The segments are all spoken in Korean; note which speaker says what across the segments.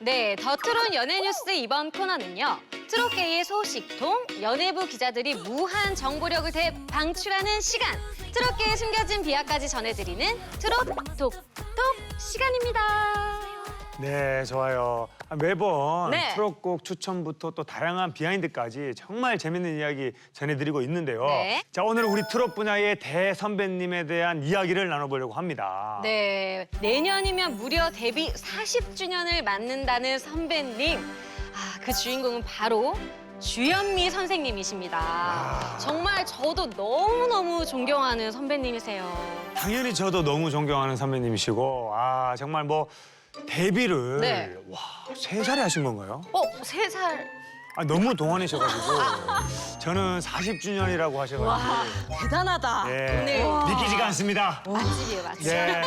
Speaker 1: 네, 더 트롯 연예뉴스 이번 코너는요. 트롯계의 소식통, 연예부 기자들이 무한 정보력을 대방출하는 시간. 트롯계에 숨겨진 비하까지 전해드리는 트롯 톡톡 시간입니다.
Speaker 2: 네, 좋아요. 매번
Speaker 1: 네.
Speaker 2: 트롯곡 추천부터 또 다양한 비하인드까지 정말 재밌는 이야기 전해드리고 있는데요.
Speaker 1: 네.
Speaker 2: 자, 오늘 우리 트롯 분야의 대선배님에 대한 이야기를 나눠보려고 합니다.
Speaker 1: 네, 내년이면 무려 데뷔 40주년을 맞는다는 선배님. 그 주인공은 바로 주현미 선생님이십니다. 정말 저도 너무너무 존경하는 선배님이세요.
Speaker 2: 당연히 저도 너무 존경하는 선배님이시고, 정말 뭐 데뷔를
Speaker 1: 네.
Speaker 2: 와, 3살에 하신 건가요?
Speaker 1: 3살.
Speaker 2: 너무 동안이셔가지고 저는 40주년이라고 하셔가지고
Speaker 3: 와, 대단하다.
Speaker 2: 네, 믿기지가 않습니다.
Speaker 1: 맛집이에요, 맛집.
Speaker 2: 네.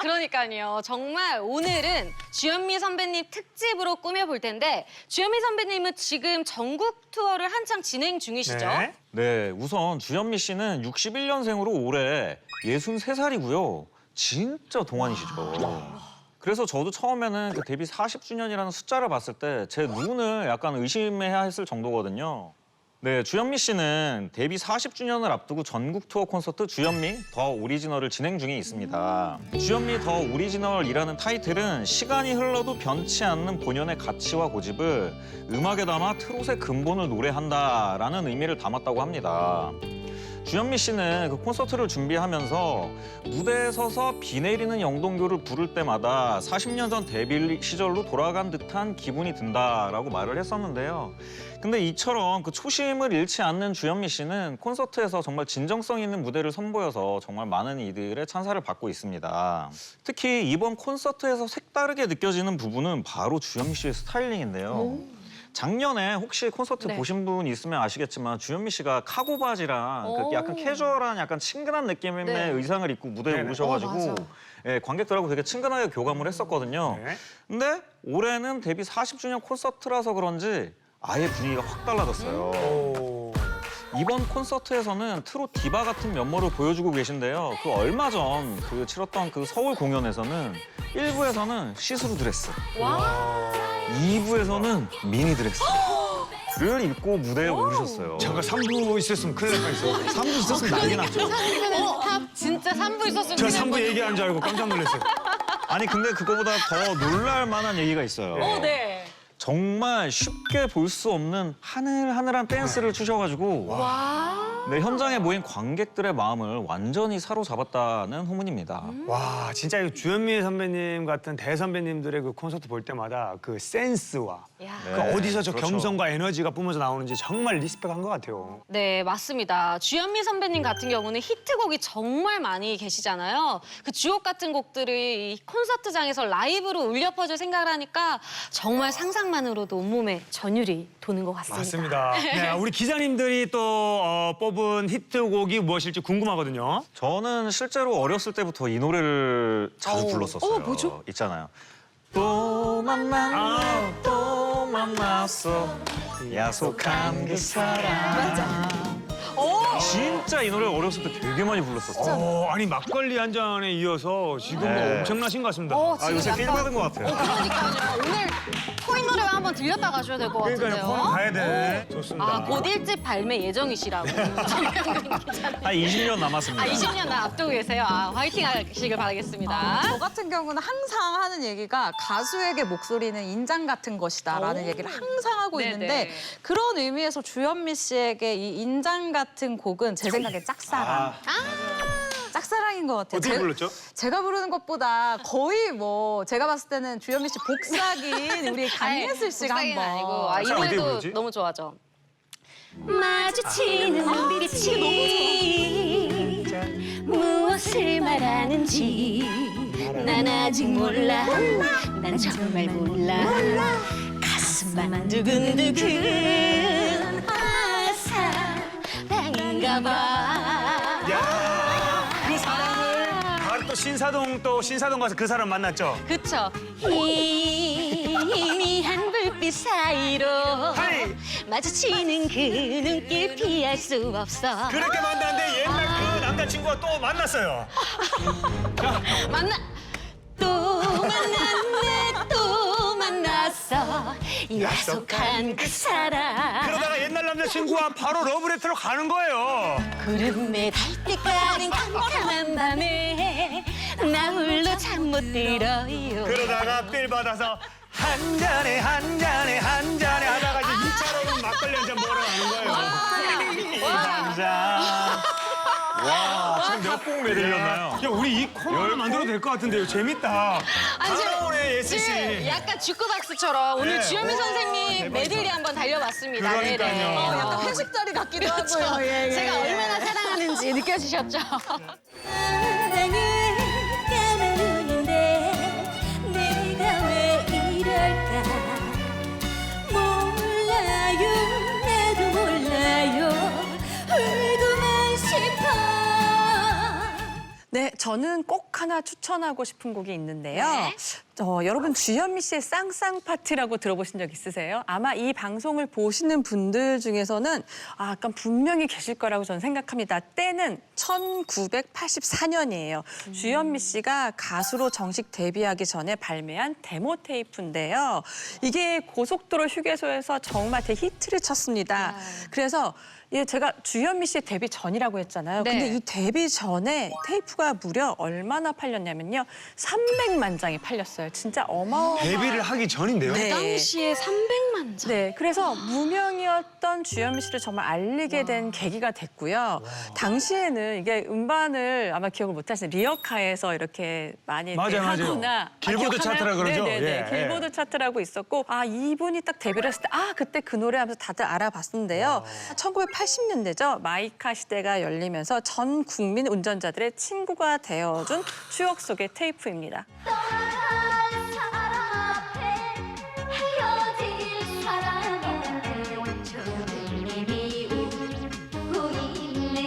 Speaker 1: 그러니까요. 정말 오늘은 주현미 선배님 특집으로 꾸며볼 텐데 주현미 선배님은 지금 전국 투어를 한창 진행 중이시죠?
Speaker 2: 네.
Speaker 4: 네, 우선 주현미 씨는 61년생으로 올해 63살이고요. 진짜 동안이시죠. 그래서 저도 처음에는 그 데뷔 40주년이라는 숫자를 봤을 때 제 눈을 약간 의심해야 했을 정도거든요. 네, 주현미 씨는 데뷔 40주년을 앞두고 전국 투어 콘서트 주현미 더 오리지널을 진행 중에 있습니다. 주현미 더 오리지널이라는 타이틀은 시간이 흘러도 변치 않는 본연의 가치와 고집을 음악에 담아 트롯의 근본을 노래한다라는 의미를 담았다고 합니다. 주현미 씨는 그 콘서트를 준비하면서 무대에 서서 비 내리는 영동교를 부를 때마다 40년 전 데뷔 시절로 돌아간 듯한 기분이 든다라고 말을 했었는데요. 근데 이처럼 그 초심을 잃지 않는 주현미 씨는 콘서트에서 정말 진정성 있는 무대를 선보여서 정말 많은 이들의 찬사를 받고 있습니다. 특히 이번 콘서트에서 색다르게 느껴지는 부분은 바로 주현미 씨의 스타일링인데요. 작년에 혹시 콘서트
Speaker 1: 네.
Speaker 4: 보신 분 있으면 아시겠지만 주현미 씨가 카고 바지랑 그 약간 캐주얼한 약간 친근한 느낌의
Speaker 1: 네.
Speaker 4: 의상을 입고 무대에
Speaker 2: 네네.
Speaker 4: 오르셔가지고
Speaker 1: 맞아.
Speaker 4: 관객들하고 되게 친근하게 교감을 했었거든요.
Speaker 2: 네.
Speaker 4: 근데 올해는 데뷔 40주년 콘서트라서 그런지 아예 분위기가 확 달라졌어요.
Speaker 2: 오.
Speaker 4: 이번 콘서트에서는 트롯 디바 같은 면모를 보여주고 계신데요. 그 얼마 전 그 치렀던 그 서울 공연에서는 1부에서는 시스루 드레스,
Speaker 1: 와.
Speaker 4: 2부에서는 미니 드레스를 입고 무대에 오르셨어요.
Speaker 2: 잠깐 3부 있었으면 큰일 날 뻔했어요.
Speaker 4: 3부 있었으면 난리 났죠.
Speaker 1: 진짜 3부 있었으면
Speaker 2: 저
Speaker 1: 그냥
Speaker 2: 3부 얘기한 줄 알고 깜짝 놀랐어요.
Speaker 4: 아니 근데 그거보다 더 놀랄 만한 얘기가 있어요.
Speaker 1: 네.
Speaker 4: 정말 쉽게 볼 수 없는 하늘하늘한 댄스를 추셔가지고 네, 현장에 모인 관객들의 마음을 완전히 사로잡았다는 후문입니다.
Speaker 2: 와, 진짜 이 주현미 선배님 같은 대선배님들의 그 콘서트 볼 때마다 그 센스와
Speaker 1: 야.
Speaker 2: 그 어디서 저
Speaker 4: 그렇죠.
Speaker 2: 겸손과 에너지가 뿜어져 나오는지 정말 리스펙한 것 같아요.
Speaker 1: 네, 맞습니다. 주현미 선배님 같은 경우는 히트곡이 정말 많이 계시잖아요. 그 주옥 같은 곡들을 이 콘서트장에서 라이브로 울려 퍼질 생각을 하니까 정말 상상만으로도 온몸에 전율이 도는 것 같습니다.
Speaker 2: 맞습니다. 네, 우리 기자님들이 또 뽑은 히트곡이 무엇일지 궁금하거든요.
Speaker 4: 저는 실제로 어렸을 때부터 이 노래를 자주 불렀었어요.
Speaker 1: 뭐죠?
Speaker 4: 있잖아요. 또 만났네, 또 만났어, 야속한 그 사람. 진짜 이 노래 어렸을 때 되게 많이 불렀었어요.
Speaker 2: 아니 막걸리 한 잔에 이어서 지금 뭐
Speaker 4: 네.
Speaker 2: 엄청나신 것 같습니다.
Speaker 4: 요새 필 받은 것 같아요.
Speaker 1: 그러니까요. 오늘 코인 노래 한번 들렸다 가셔야 될 것 같은데요.
Speaker 2: 그러니까요, 폰 가야 돼. 좋습니다.
Speaker 1: 곧 1집 발매 예정이시라고.
Speaker 4: 한 20년 남았습니다.
Speaker 1: 20년 앞두고 계세요. 화이팅 하시길 바라겠습니다.
Speaker 3: 저 같은 경우는 항상 하는 얘기가 가수에게 목소리는 인장 같은 것이다라는 얘기를 항상 하고
Speaker 1: 네네.
Speaker 3: 있는데 그런 의미에서 주현미 씨에게 이 인장 같은 곡은 제 생각에 짝사랑. 짝사랑인 것 같아요.
Speaker 2: 어떻게 불렀죠?
Speaker 3: 제가 부르는 것보다 거의 뭐 제가 봤을 때는 주현미 씨 복사긴 우리 강예슬 씨가
Speaker 1: 복사기는
Speaker 3: 한번.
Speaker 1: 아니고 이
Speaker 2: 어떻게
Speaker 1: 노래도
Speaker 2: 부르지?
Speaker 1: 너무 좋아하죠. 마주치는 눈빛이 무엇을 말하는지 난 아직 몰라 난 정말 몰라 가슴만 두근두근 사랑인가 봐.
Speaker 2: 그 사람을 바로 또 신사동 가서 그 사람 만났죠.
Speaker 1: 그쵸. 희미한 불빛 사이로
Speaker 2: 하이!
Speaker 1: 마주치는 그 눈길 피할 수 없어.
Speaker 2: 그렇게 만났는데 옛날 그 남자친구가 또 만났어요.
Speaker 1: 또 만났네 또 약속한 그 사람
Speaker 2: 그러다가 옛날 남자친구와 바로 러브레터로 가는 거예요.
Speaker 1: 구름에 달 때까는 캄캄한 밤에 나 홀로 잠 못 들어요.
Speaker 2: 그러다가 빌 받아서 한 잔에 한 잔에 한 잔에 하다가 이제 2차로는 막걸리 한 잔 먹으러 가는 거예요. 한 잔.
Speaker 4: 와, 지금 몇 곡 내드렸나요?
Speaker 2: 야, 우리 이 코너 하나 만들어도 될 것 같은데요. 재밌다. 다나오네 예슬 씨.
Speaker 1: 약간 주크박스처럼 오늘
Speaker 2: 네.
Speaker 1: 주현미
Speaker 2: 와,
Speaker 1: 선생님
Speaker 2: 대박이다.
Speaker 1: 메들리 한번 달려봤습니다.
Speaker 2: 그러니까요.
Speaker 1: 네네.
Speaker 3: 약간 회식 자리 같기도
Speaker 1: 그렇죠.
Speaker 3: 하고요. 예, 예,
Speaker 1: 제가
Speaker 3: 예.
Speaker 1: 얼마나 사랑하는지 느껴지셨죠?
Speaker 5: 사랑은 까만 눈인데 내가 왜 이럴까 몰라요 나도 몰라요 울고만 싶어
Speaker 6: 네, 저는 꼭 하나 추천하고 싶은 곡이 있는데요.
Speaker 1: 네.
Speaker 6: 여러분 주현미 씨의 쌍쌍 파티라고 들어보신 적 있으세요? 아마 이 방송을 보시는 분들 중에서는 약간 분명히 계실 거라고 저는 생각합니다. 때는 1984년이에요. 주현미 씨가 가수로 정식 데뷔하기 전에 발매한 데모 테이프인데요. 이게 고속도로 휴게소에서 정말 대히트를 쳤습니다. 그래서 제가 주현미 씨의 데뷔 전이라고 했잖아요.
Speaker 1: 네.
Speaker 6: 근데 이 데뷔 전에 테이프가 무려 얼마나 팔렸냐면요. 300만 장이 팔렸어요. 진짜 어마어마한.
Speaker 2: 데뷔를 하기 전인데요.
Speaker 6: 네.
Speaker 1: 그 당시에 300만 장.
Speaker 6: 네, 그래서 무명이었던 주현미 씨를 정말 알리게 된 계기가 됐고요. 당시에는 이게 음반을 아마 기억을 못 하시는 리어카에서 이렇게 많이
Speaker 2: 맞아요, 맞아요.
Speaker 6: 하거나
Speaker 2: 길보드
Speaker 6: 기억하나요?
Speaker 2: 차트라 그러죠?
Speaker 6: 네네네,
Speaker 2: 예,
Speaker 6: 길보드 차트라고 있었고 이분이 딱 데뷔를 했을 때 그때 그 노래 하면서 다들 알아봤는데요. 1980년대죠. 마이카 시대가 열리면서 전 국민 운전자들의 친구가 되어준 추억 속의 테이프입니다.
Speaker 5: 떠나갈 사람 앞에 헤어질 사람 앞에 저들이 웃고 있네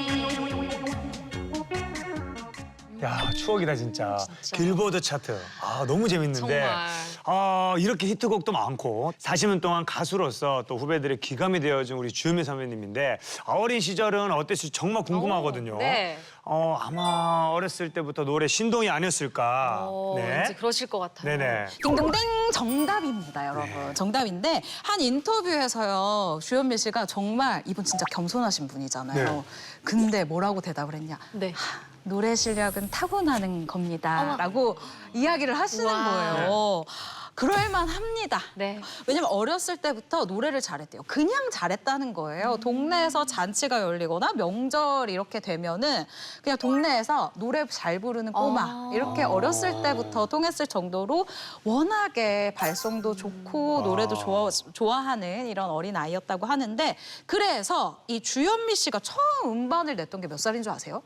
Speaker 2: 야, 추억이다 진짜. 길보드 차트. 너무 재밌는데.
Speaker 1: 정말.
Speaker 2: 이렇게 히트곡도 많고 40년 동안 가수로서 또 후배들의 귀감이 되어준 우리 주현미 선배님인데 어린 시절은 어땠을지 정말 궁금하거든요.
Speaker 1: 네.
Speaker 2: 아마 어렸을 때부터 노래 신동이 아니었을까.
Speaker 1: 왠지 그러실 것 같아요.
Speaker 2: 네네.
Speaker 3: 딩동댕 정답입니다, 여러분. 정답인데 한 인터뷰에서요. 주현미 씨가 정말 이분 진짜 겸손하신 분이잖아요.
Speaker 2: 네.
Speaker 3: 근데 뭐라고 대답을 했냐?
Speaker 1: 네.
Speaker 3: 노래 실력은 타고나는 겁니다라고 이야기를 하시는
Speaker 1: 와.
Speaker 3: 거예요. 그럴만합니다.
Speaker 1: 네.
Speaker 3: 왜냐면 어렸을 때부터 노래를 잘했대요. 그냥 잘했다는 거예요. 동네에서 잔치가 열리거나 명절 이렇게 되면은 그냥 동네에서 노래 잘 부르는 꼬마 이렇게 어렸을 때부터 통했을 정도로 워낙에 발성도 좋고 노래도 좋아하는 이런 어린 아이였다고 하는데 그래서 이 주현미 씨가 처음 음반을 냈던 게 몇 살인 줄 아세요?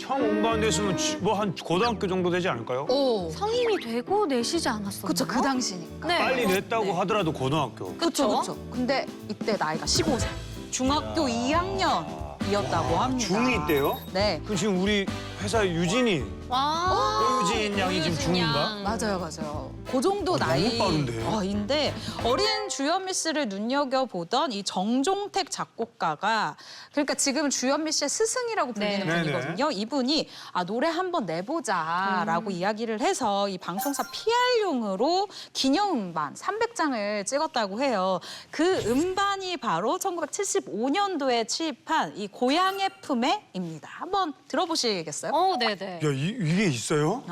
Speaker 2: 처음 음반 됐으면 뭐 한 고등학교 정도 되지 않을까요?
Speaker 3: 오,
Speaker 1: 성인이 되고 내시지 않았었나요?
Speaker 3: 그쵸, 그 당시니까.
Speaker 1: 네.
Speaker 2: 빨리 냈다고 하더라도 고등학교.
Speaker 3: 그쵸, 그쵸. 근데 이때 나이가 15세. 중학교 2학년이었다고 합니다.
Speaker 2: 중2 때요?
Speaker 3: 네.
Speaker 2: 그럼 지금 우리 회사 유진이,
Speaker 1: 와.
Speaker 2: 유진 양이 지금 중인가?
Speaker 3: 맞아요, 맞아요. 그 정도
Speaker 2: 너무 빠른데?
Speaker 3: 나이인데 어린 주현미 씨를 눈여겨보던 이 정종택 작곡가가 그러니까 지금 주현미 씨의 스승이라고 불리는
Speaker 1: 네.
Speaker 3: 분이거든요. 이분이 노래 한번 내보자라고 이야기를 해서 이 방송사 PR용으로 기념 음반 300장을 찍었다고 해요. 그 음반이 바로 1975년도에 취입한 이 고향의 품에입니다. 한번 들어보시겠어요?
Speaker 1: 네네.
Speaker 2: 야, 이게 있어요?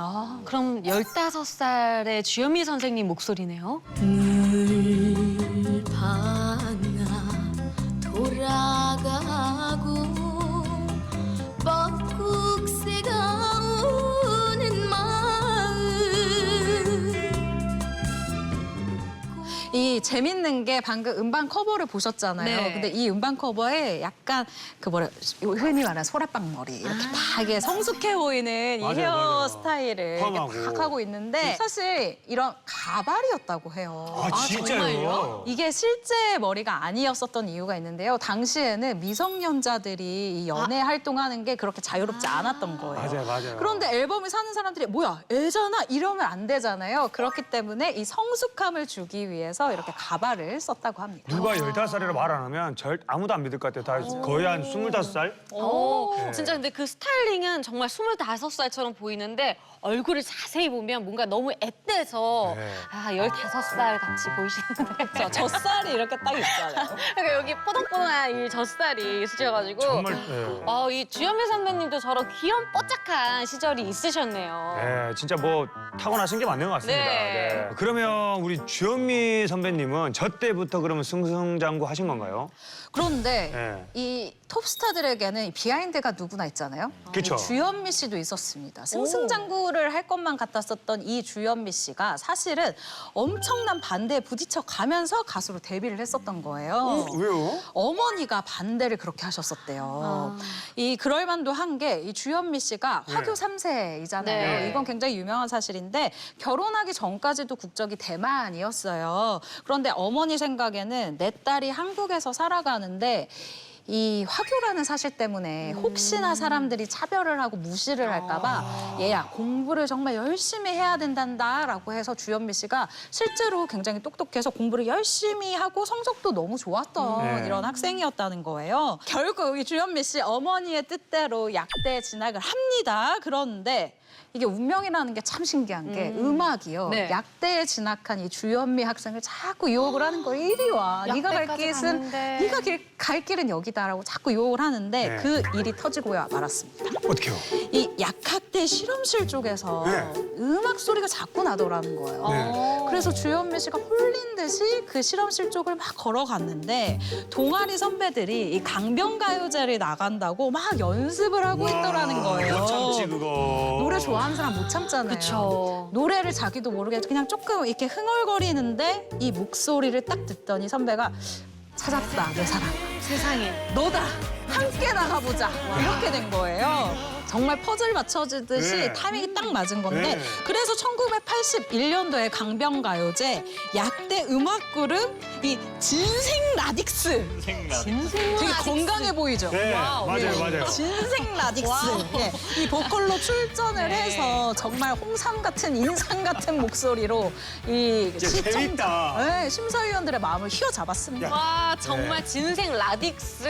Speaker 1: 그럼 15살의 주현미 선생님 목소리네요.
Speaker 5: 늘 밤나 돌아가고 뻐국새가 우는 마음
Speaker 3: 이 재밌는 게 방금 음반 커버를 보셨잖아요.
Speaker 1: 네.
Speaker 3: 근데 이 음반 커버에 약간 흔히 말하는 소라빵 머리 이렇게 파게 성숙해 보이는 이
Speaker 2: 맞아요,
Speaker 3: 헤어
Speaker 2: 맞아요.
Speaker 3: 스타일을
Speaker 2: 펌하고.
Speaker 3: 이렇게 팍 하고 있는데 사실 이런 가발이었다고 해요.
Speaker 2: 진짜요?
Speaker 1: 정말요?
Speaker 3: 이게 실제 머리가 아니었었던 이유가 있는데요. 당시에는 미성년자들이 이 연애 활동하는 게 그렇게 자유롭지 않았던 거예요.
Speaker 2: 맞아요.
Speaker 3: 그런데 앨범을 사는 사람들이 뭐야 애잖아 이러면 안 되잖아요. 그렇기 때문에 이 성숙함을 주기 위해서 이렇게 가발을 썼다고 합니다.
Speaker 2: 누가 15살이라 말 안 하면 아무도 안 믿을 것 같아요. 다 거의 한 25살?
Speaker 1: 진짜 근데 그 스타일링은 정말 25살처럼 보이는데 얼굴을 자세히 보면 뭔가 너무 앳돼서
Speaker 2: 네.
Speaker 1: 아 15살 같이 보이시는데
Speaker 3: 젖살이 이렇게 딱 있잖아요.
Speaker 1: 그러니까 여기 뽀동뽀동한 이 젖살이 있으셔가지고
Speaker 2: 정말 네.
Speaker 1: 이 주현미 선배님도 저런 귀염 뽀짝한 시절이 있으셨네요.
Speaker 2: 네, 진짜 뭐 타고나신 게 맞는 것 같습니다.
Speaker 1: 네.
Speaker 2: 네. 그러면 우리 주현미 선배님은 저 때부터 그러면 승승장구 하신 건가요?
Speaker 3: 그런데
Speaker 2: 네.
Speaker 3: 이 톱스타들에게는 비하인드가 누구나 있잖아요.
Speaker 2: 그쵸.
Speaker 3: 주현미 씨도 있었습니다. 승승장구를 할 것만 같았었던 이 주현미 씨가 사실은 엄청난 반대에 부딪혀 가면서 가수로 데뷔를 했었던 거예요.
Speaker 2: 왜요?
Speaker 3: 어머니가 반대를 그렇게 하셨었대요. 이 그럴 만도 한 게 이 주현미 씨가 화교 3세이잖아요.
Speaker 1: 네.
Speaker 3: 이건 굉장히 유명한 사실인데 결혼하기 전까지도 국적이 대만이었어요. 그런데 어머니 생각에는 내 딸이 한국에서 살아가는데 이 화교라는 사실 때문에 혹시나 사람들이 차별을 하고 무시를 할까 봐 얘야 공부를 정말 열심히 해야 된단다라고 해서 주현미 씨가 실제로 굉장히 똑똑해서 공부를 열심히 하고 성적도 너무 좋았던
Speaker 2: 네.
Speaker 3: 이런 학생이었다는 거예요. 결국 이 주현미 씨 어머니의 뜻대로 약대에 진학을 합니다. 그런데 이게 운명이라는 게 참 신기한 게 음악이요.
Speaker 1: 네.
Speaker 3: 약대에 진학한 이 주현미 학생을 자꾸 유혹을 하는 거예요. 이리 와. 네가 갈
Speaker 1: 약대까지
Speaker 3: 길은
Speaker 1: 갔는데.
Speaker 3: 네가 갈 길은 여기다라고 자꾸 유혹을 하는데
Speaker 2: 네.
Speaker 3: 그 일이 터지고야 말았습니다.
Speaker 2: 어떻게요?
Speaker 3: 이 약학대 실험실 쪽에서
Speaker 2: 네.
Speaker 3: 음악 소리가 자꾸 나더라는 거예요.
Speaker 2: 네.
Speaker 3: 그래서 주현미 씨가 홀린 듯이 그 실험실 쪽을 막 걸어갔는데 동아리 선배들이 이 강변가요제를 나간다고 막 연습을 하고 있더라는 거예요.
Speaker 2: 못 참지 그거.
Speaker 3: 노래 좋아하는 사람 못 참잖아요.
Speaker 1: 그쵸.
Speaker 3: 노래를 자기도 모르게 그냥 조금 이렇게 흥얼거리는데 이 목소리를 딱 듣더니 선배가 찾았다, 내 사랑.
Speaker 1: 세상에.
Speaker 3: 너다. 함께 나가보자. 이렇게 된 거예요. 정말 퍼즐 맞춰지듯이
Speaker 2: 네.
Speaker 3: 타이밍이 딱 맞은 건데
Speaker 2: 네.
Speaker 3: 그래서 1981년도에 강변가요제 약대 음악 그룹 이 진생 라딕스 되게 건강해 보이죠?
Speaker 2: 네, 맞아요, 맞아요.
Speaker 3: 진생 라딕스. 예, 이 보컬로 출전을 해서 정말 홍삼 같은 인상 같은 목소리로 이
Speaker 2: 진짜 재밌다.
Speaker 3: 네, 심사위원들의 마음을 휘어잡았습니다.
Speaker 1: 와 정말 진생 라딕스.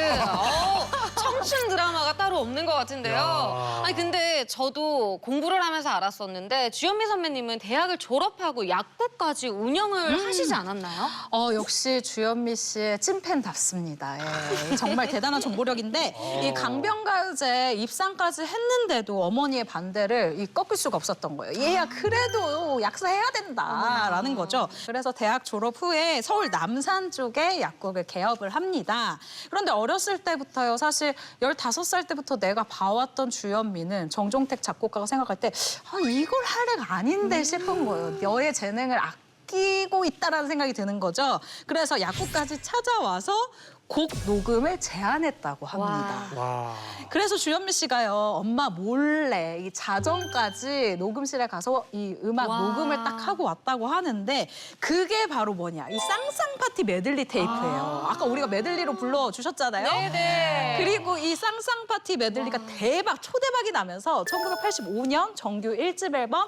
Speaker 1: 청춘 드라마가 따로 없는 것 같은데요.
Speaker 2: 야.
Speaker 1: 아니 근데 저도 공부를 하면서 알았었는데 주현미 선배님은 대학을 졸업하고 약국까지 운영을 하시지 않았나요?
Speaker 3: 역시 주현미 씨의 찐팬답습니다. 예, 정말 대단한 정보력인데 이 강변가요제 입상까지 했는데도 어머니의 반대를 꺾을 수가 없었던 거예요. 얘야 그래도 약사해야 된다라는 거죠. 그래서 대학 졸업 후에 서울 남산 쪽에 약국을 개업을 합니다. 그런데 어렸을 때부터요. 사실 15살 때부터 내가 봐왔던 주현미는 정종택 작곡가가 생각할 때 이걸 할 애가 아닌데 싶은 거예요. 너의 재능을 아끼고 있다라는 생각이 드는 거죠. 그래서 약국까지 찾아와서 곡 녹음을 제안했다고 합니다.
Speaker 2: 와.
Speaker 3: 그래서 주현미 씨가요, 엄마 몰래 이 자정까지 녹음실에 가서 이 음악
Speaker 1: 와.
Speaker 3: 녹음을 딱 하고 왔다고 하는데 그게 바로 뭐냐, 이 쌍쌍 파티 메들리 테이프예요. 아까 우리가 메들리로 불러주셨잖아요.
Speaker 1: 네네.
Speaker 3: 그리고 이 쌍쌍 파티 메들리가 대박, 초대박이 나면서 1985년 정규 1집 앨범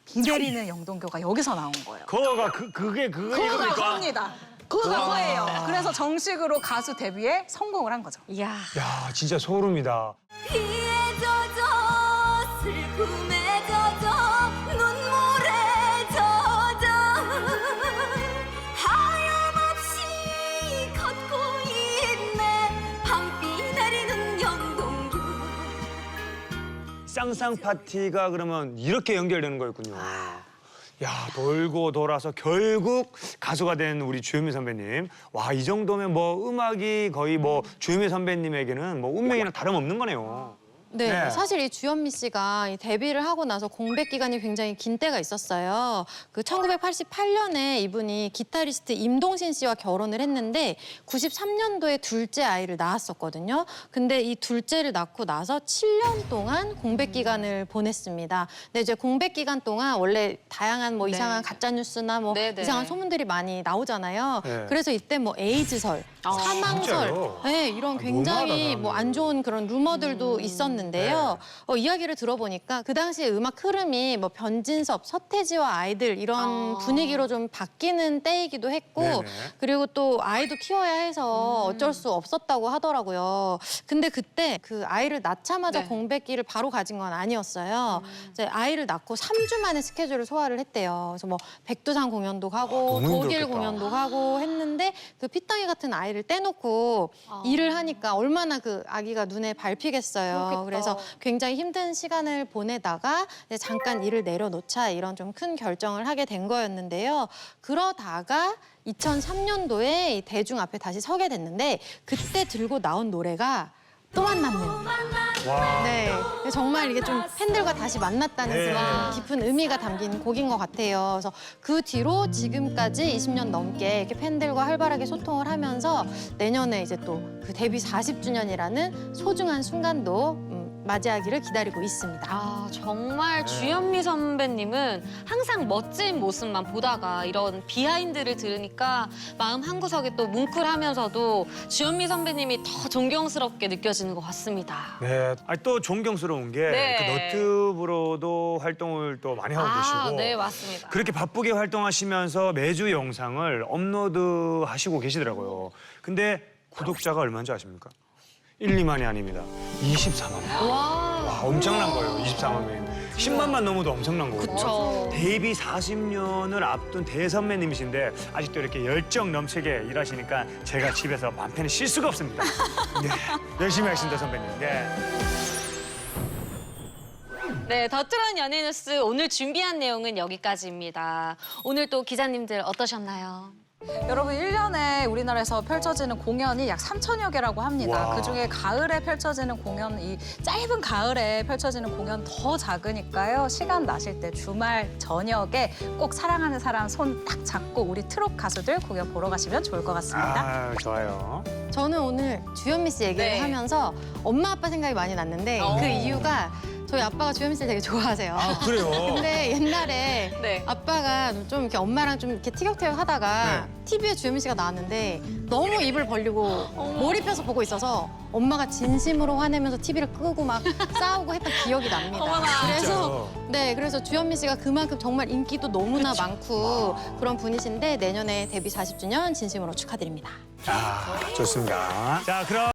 Speaker 3: 비 내리는 영동교가 여기서 나온 거예요.
Speaker 2: 그거가 그게
Speaker 3: 그거가
Speaker 2: 이겁니까?
Speaker 3: 허입니다. 그거가 허예요. 그래서 정식으로 가수 데뷔에 성공을 한 거죠.
Speaker 1: 이야.
Speaker 2: 야, 진짜 소름이다.
Speaker 5: 피에 젖어 슬픔에 젖어 눈물에 젖어 하염없이 걷고 있네 밤비 내리는 영동교
Speaker 2: 쌍쌍 파티가 그러면 이렇게 연결되는 거였군요. 야, 돌고 돌아서 결국 가수가 된 우리 주현미 선배님. 와, 이 정도면 뭐 음악이 거의 뭐 주현미 선배님에게는 뭐 운명이랑 다름없는 거네요.
Speaker 7: 네,
Speaker 2: 네.
Speaker 7: 사실 이 주현미 씨가 이 데뷔를 하고 나서 공백 기간이 굉장히 긴 때가 있었어요. 그 1988년에 이분이 기타리스트 임동신 씨와 결혼을 했는데 93년도에 둘째 아이를 낳았었거든요. 근데 이 둘째를 낳고 나서 7년 동안 공백 기간을 보냈습니다. 근데 이제 공백 기간 동안 원래 다양한 뭐 이상한 가짜 뉴스나 뭐
Speaker 1: 네네.
Speaker 7: 이상한 소문들이 많이 나오잖아요.
Speaker 2: 네.
Speaker 7: 그래서 이때 뭐 에이즈설 사망설,
Speaker 2: 진짜요?
Speaker 7: 네, 이런 굉장히 뭐 안 좋은 그런 루머들도 있었는데요. 이야기를 들어보니까 그 당시에 음악 흐름이 뭐 변진섭, 서태지와 아이들 이런 분위기로 좀 바뀌는 때이기도 했고
Speaker 2: 네네.
Speaker 7: 그리고 또 아이도 키워야 해서 어쩔 수 없었다고 하더라고요. 근데 그때 그 아이를 낳자마자
Speaker 1: 네.
Speaker 7: 공백기를 바로 가진 건 아니었어요. 이제 아이를 낳고 3주 만에 스케줄을 소화를 했대요. 그래서 뭐 백두산 공연도 가고
Speaker 2: 너무
Speaker 7: 독일
Speaker 2: 힘들었겠다.
Speaker 7: 공연도 가고 했는데 그 피땅이 같은 아이를 떼놓고 일을 하니까 얼마나 그 아기가 눈에 밟히겠어요. 그래서 굉장히 힘든 시간을 보내다가 이제 잠깐 일을 내려놓자 이런 좀 큰 결정을 하게 된 거였는데요. 그러다가 2003년도에 이 대중 앞에 다시 서게 됐는데 그때 들고 나온 노래가 또 만났네요. 네, 정말 이게 좀 팬들과 다시 만났다는
Speaker 2: 네.
Speaker 7: 그런 깊은 의미가 담긴 곡인 것 같아요. 그래서 그 뒤로 지금까지 20년 넘게 이렇게 팬들과 활발하게 소통을 하면서 내년에 이제 또 그 데뷔 40주년이라는 소중한 순간도 맞이하기를 기다리고 있습니다.
Speaker 1: 아, 정말 주현미 선배님은 항상 멋진 모습만 보다가 이런 비하인드를 들으니까 마음 한구석에 또 뭉클하면서도 주현미 선배님이 더 존경스럽게 느껴지는 것 같습니다.
Speaker 2: 네. 아니, 또 존경스러운 게
Speaker 1: 네.
Speaker 2: 그 너튜브로도 활동을 또 많이 하고 계시고
Speaker 1: 네, 맞습니다.
Speaker 2: 그렇게 바쁘게 활동하시면서 매주 영상을 업로드하시고 계시더라고요. 근데 구독자가 얼마인지 아십니까? 1, 2만이 아닙니다. 24만. 와, 엄청난 거예요. 24만 명. 10만만 넘어도 엄청난 거고.
Speaker 1: 그쵸.
Speaker 2: 데뷔 40년을 앞둔 대선배님이신데 아직도 이렇게 열정 넘치게 일하시니까 제가 집에서 맘 편히 쉴 수가 없습니다. 네, 열심히 하신다 선배님. 네.
Speaker 1: 네, 더 뜨거운 연예 뉴스 오늘 준비한 내용은 여기까지입니다. 오늘 또 기자님들 어떠셨나요?
Speaker 3: 여러분 1년에 우리나라에서 펼쳐지는 공연이 약 3천여 개라고 합니다.
Speaker 2: 와.
Speaker 3: 그중에 가을에 펼쳐지는 공연, 이 짧은 가을에 펼쳐지는 공연 더 작으니까요. 시간 나실 때 주말 저녁에 꼭 사랑하는 사람 손 딱 잡고 우리 트롯 가수들 공연 보러 가시면 좋을 것 같습니다.
Speaker 2: 아, 좋아요.
Speaker 7: 저는 오늘 주현미 씨 얘기를
Speaker 1: 네.
Speaker 7: 하면서 엄마 아빠 생각이 많이 났는데 그 이유가 저희 아빠가 주현미 씨를 되게 좋아하세요.
Speaker 2: 아, 그래요?
Speaker 7: 근데 옛날에
Speaker 1: 네.
Speaker 7: 아빠가 좀 이렇게 엄마랑 좀 이렇게 티격태격 하다가 TV에 주현미 씨가 나왔는데 너무 입을 벌리고 몰입해서 보고 있어서 엄마가 진심으로 화내면서 TV를 끄고 막 싸우고 했던 기억이 납니다. 그래서 그래서 주현미 씨가 그만큼 정말 인기도 너무나 많고 그런 분이신데 내년에 데뷔 40주년 진심으로 축하드립니다.
Speaker 2: 아, 좋습니다. 자, 그럼